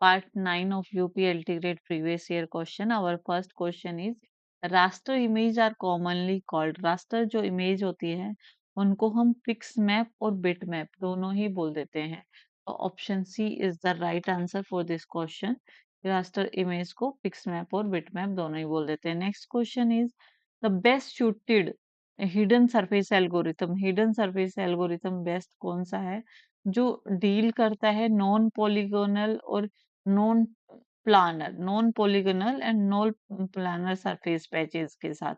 Part 9 of UPLT grade previous year question. Our first question is raster image are commonly called. raster जो image होती है उनको हम fix map और bit map दोनों ही बोल देते हैं. तो option C is the right answer for this question. raster image को fix map और bit map दोनों ही बोल देते हैं. Next question is the best suited hidden surface algorithm. hidden surface algorithm best कौन सा है जो डील करता है नॉन पॉलीगोनल और non non polygonal and non planner surface patches के साथ.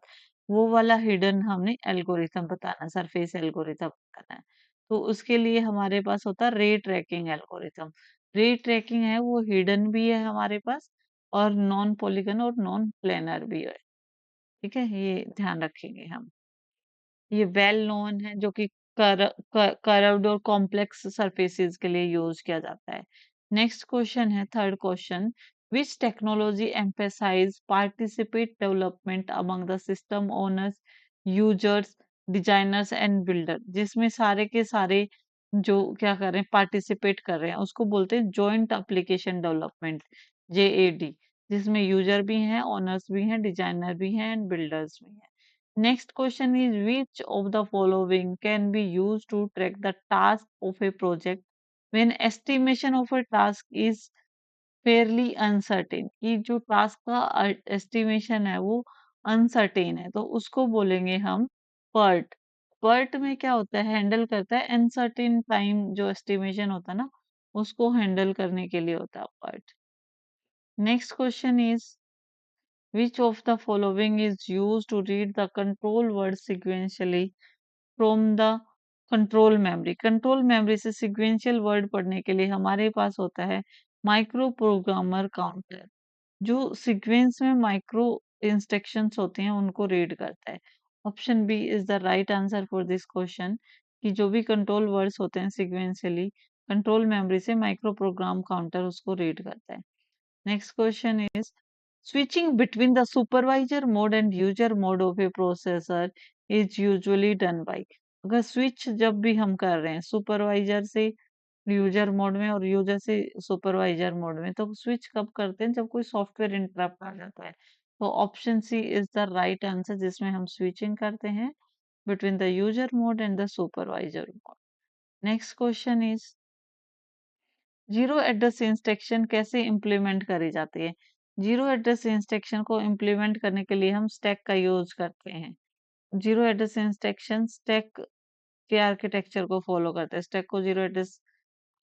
वो वाला हिडन हमने एल्गोरिथम बताना, सरफेस एल्गोरिथम बताना है. तो उसके लिए हमारे पास होता है रे ट्रैकिंग एल्गोरिथम. रे ट्रैकिंग है वो हिडन भी है हमारे पास और नॉन पॉलीगन और नॉन प्लेनर भी है. ठीक है, ये ध्यान रखेंगे हम. ये वेल नोन है जो कि कर्व्ड और कॉम्प्लेक्स सरफेसेस के लिए यूज किया जाता है. नेक्स्ट क्वेश्चन है third question. Which technology emphasize participate development among the system owners, users, designers and builder. जिसमें सारे के सारे जो क्या कर रहे हैं, पार्टिसिपेट कर रहे हैं, उसको बोलते हैं जॉइंट एप्लीकेशन डेवलपमेंट, JAD. जिसमें यूजर भी हैं, ओनर्स भी हैं, डिजाइनर भी हैं एंड बिल्डर्स भी हैं. Next question is which of the following can be used to track the task of a project when estimation of a task is fairly uncertain. कि जो task का estimation है वो uncertain है तो उसको बोलेंगे हम PERT. PERT में क्या होता है, हैंडल करता है uncertain time जो estimation होता है ना, उसको हैंडल करने के लिए होता है PERT. Next question is which of the following is used to read the control word sequentially from the control memory. Control memory से सिक्वेंशियल वर्ड पढ़ने के लिए हमारे पास होता है माइक्रो प्रोग्रामर काउंटर, जो सीक्वेंस में माइक्रो इंस्ट्रक्शंस होते हैं उनको रीड करता है. Option b is the right answer for this question कि जो भी कंट्रोल वर्ड्स होते हैं सिक्वेंशियली कंट्रोल मेमोरी से माइक्रो प्रोग्राम काउंटर उसको रीड करता है. Next question is switching between the supervisor mode and user mode of a processor is usually done by. अगर स्विच जब भी हम कर रहे हैं सुपरवाइजर से यूजर मोड में और यूजर से सुपरवाइजर मोड में, तो स्विच कब करते हैं, जब कोई सॉफ्टवेयर इंटरप्ट आ जाता है. तो option c is the right answer जिसमें हम स्विचिंग करते हैं between the user mode and the supervisor mode. Next question is zero address instruction कैसे इम्प्लीमेंट करी जाती है. जीरो एड्रेस इंस्ट्रक्शन को इम्प्लीमेंट करने के लिए हम स्टैक का यूज करते हैं. जीरो एड्रेस इंस्ट्रक्शन स्टैक के आर्किटेक्चर को फॉलो करते हैं, स्टैक को जीरो एड्रेस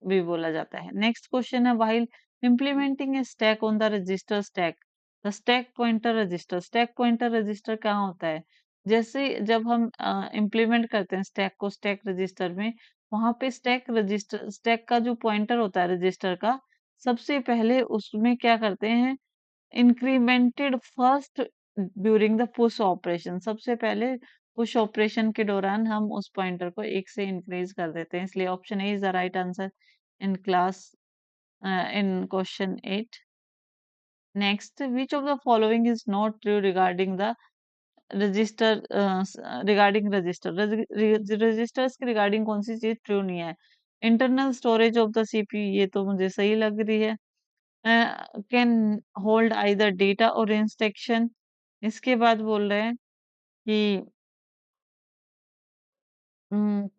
भी बोला जाता है. नेक्स्ट क्वेश्चन है while implementing A stack on the register stack the stack pointer register. Stack pointer register कहाँ होता है, जैसे जब हम इम्प्लीमेंट करते हैं स्टैक को स्टैक रजिस्टर में, वहां पे स्टैक रजिस्टर स्टैक का जो पॉइंटर होता है रजिस्टर का, सबसे पहले उसमें क्या करते हैं, incremented first during the push operation. सबसे पहले पुश ऑपरेशन के दौरान हम उस पॉइंटर को एक से इंक्रीज कर देते हैं, इसलिए option A is the right answer in class in question 8. Next, which of the following is not true regarding the register regarding register. registers के regarding कौन सी चीज true नहीं है. internal storage of the CPU ये तो मुझे सही लग रही है. can hold either data or instruction. इसके बाद बोल रहे हैं कि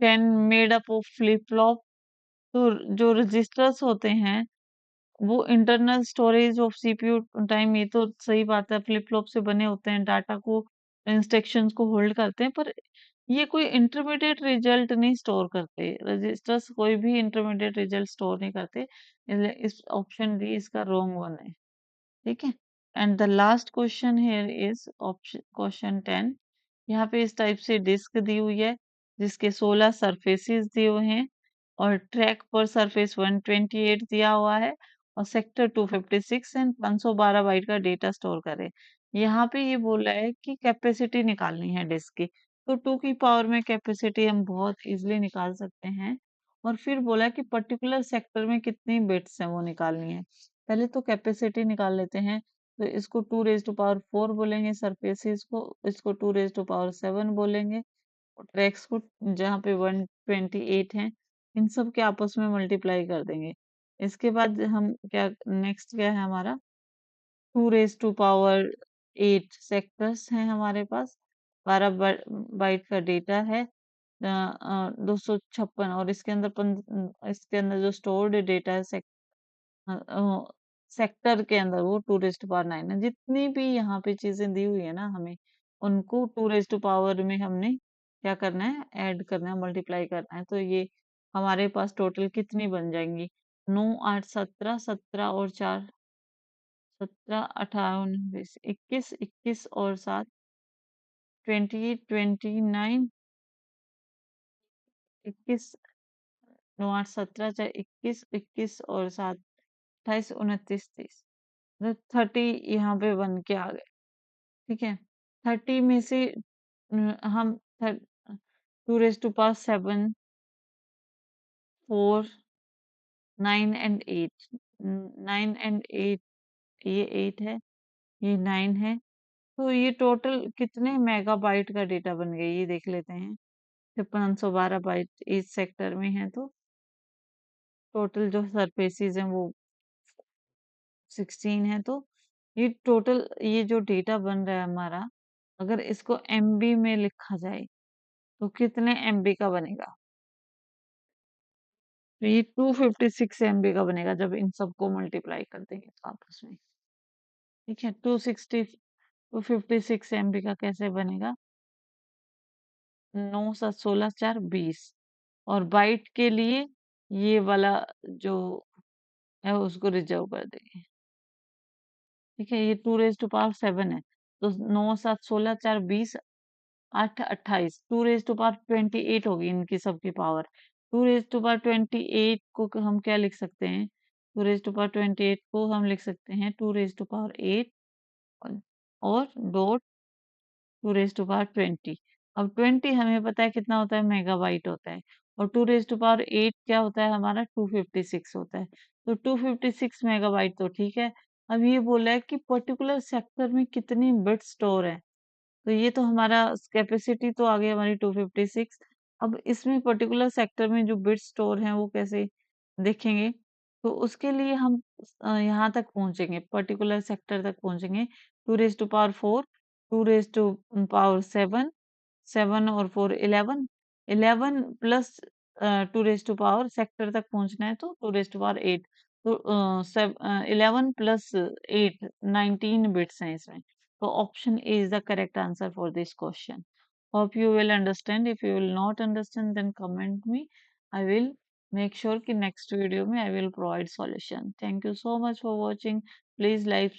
can made up of flip flop. तो जो रजिस्टर्स होते हैं वो internal storage of CPU time, ये तो सही बात है, फ्लिप फ्लॉप से बने होते हैं, डाटा को इंस्ट्रक्शंस को होल्ड करते हैं, पर ये कोई इंटरमीडिएट रिजल्ट नहीं स्टोर करते. रजिस्टर्स कोई भी इंटरमीडिएट रिजल्ट स्टोर नहीं करते, इसलिए इस ऑप्शन डी इसका रॉन्ग वन है. ठीक है. And the last question here is option question 10. यहाँ पे इस टाइप से डिस्क दी हुई है जिसके 16 सरफेसेस दिए हुए हैं और ट्रैक पर सरफेस 128 दिया हुआ है और सेक्टर 256 एंड 512 बाइट का डेटा स्टोर करे. यहाँ पे ये बोल रहा है कि कैपेसिटी निकालनी है डिस्क की, तो 2 की पावर में कैपेसिटी हम बहुत इजीली निकाल सकते हैं. और फिर बोला है कि पर्टिकुलर सेक्टर में कितनी बिट्स हैं वो निकालनी है. पहले तो कैपेसिटी निकाल लेते हैं, तो इसको 2 रेज टू पावर 4 बोलेंगे, सरफेसेस को इसको 2 रेज टू पावर 7 बोलेंगे, और ट्रैक्स को जहाँ पे 128 हैं इन सब के आपस में मल्टीप्लाई कर देंगे. इसके बाद हम क्या नेक्स्ट क्या है हमारा 2 raised to power 8 सेक्टर्स हैं हमारे पास, 12 बाइट का डेटा है, 256 और इसके अंदर जो स्टोर्ड डेटा है सेक्टर के अंदर वो 2 raised to power 9 है। जितनी भी यहाँ पे चीजें दी हुई है ना हमें, उनको 2 raised to power में हमने क्या करना है, ऐड करना है, मल्टीप्लाई करना है। तो ये हमारे पास टोटल कितनी बन जाएंगी, 9 8 17, 17 और 4 17, 18 19 21, 21 और 7 20 29, 21 9 8 17 4 21, 21 और 7 28 29 30, तो 30 यहाँ पे बन के आ गए। ठीक है, 30 में से हम 2 raised to power 7 4 9 and 8, 9 and 8, ये 8 है, ये 9 है, तो ये टोटल कितने मेगाबाइट का डेटा बन गया ये देख लेते हैं। 512 बाइट इस सेक्टर में है, तो टोटल जो सरफेसेस हैं वो 16 है। तो ये टोटल ये जो डेटा बन रहा है हमारा, अगर इसको एमबी में लिखा जाए तो कितने एमबी का बनेगा, तो ये 256 एमबी का बनेगा जब इन सबको मल्टीप्लाई कर देंगे तो आपस में। ठीक है, 256 एमबी का कैसे बनेगा, 9 7 16 4 20, और बाइट के लिए ये वाला जो है उसको रिजर्व कर देंगे। ठीक है, ये 2 raised to power 7 है, तो 9 7 16 4 20 8 28, 2 raised to power 28 होगी इनकी सबकी पावर। 2 raised to power 28 को हम क्या लिख सकते हैं, 2 raised to power 28 को हम लिख सकते हैं 2 raised to power 8 और डॉट 2 raised to power 20। अब 20 हमें पता है कितना होता है, मेगाबाइट होता है, और 2 raised to power 8 क्या होता है हमारा, 256 होता है। तो 256 मेगाबाइट तो ठीक है। अब ये बोला है कि पर्टिकुलर सेक्टर में कितनी बिट स्टोर है, तो ये तो हमारा कैपेसिटी तो आ गई हमारी 256। अब इसमें पर्टिकुलर सेक्टर में जो बिट स्टोर हैं वो कैसे देखेंगे, तो उसके लिए हम यहाँ तक पहुंचेंगे, पर्टिकुलर सेक्टर तक पहुंचेंगे। 2 raised to power 4, 2 raised to power 7, 7 और 4 11, 11 plus 2 raised to power sector तक पहुंचना है तो 2 raised to power 8, तो 11 प्लस 8 19 बिट्स हैं इसमें। So option A is the correct answer for this question. Hope you will understand. If you will not understand, then comment me. I will make sure कि next video में I will provide solution. Thank you so much for watching. Please like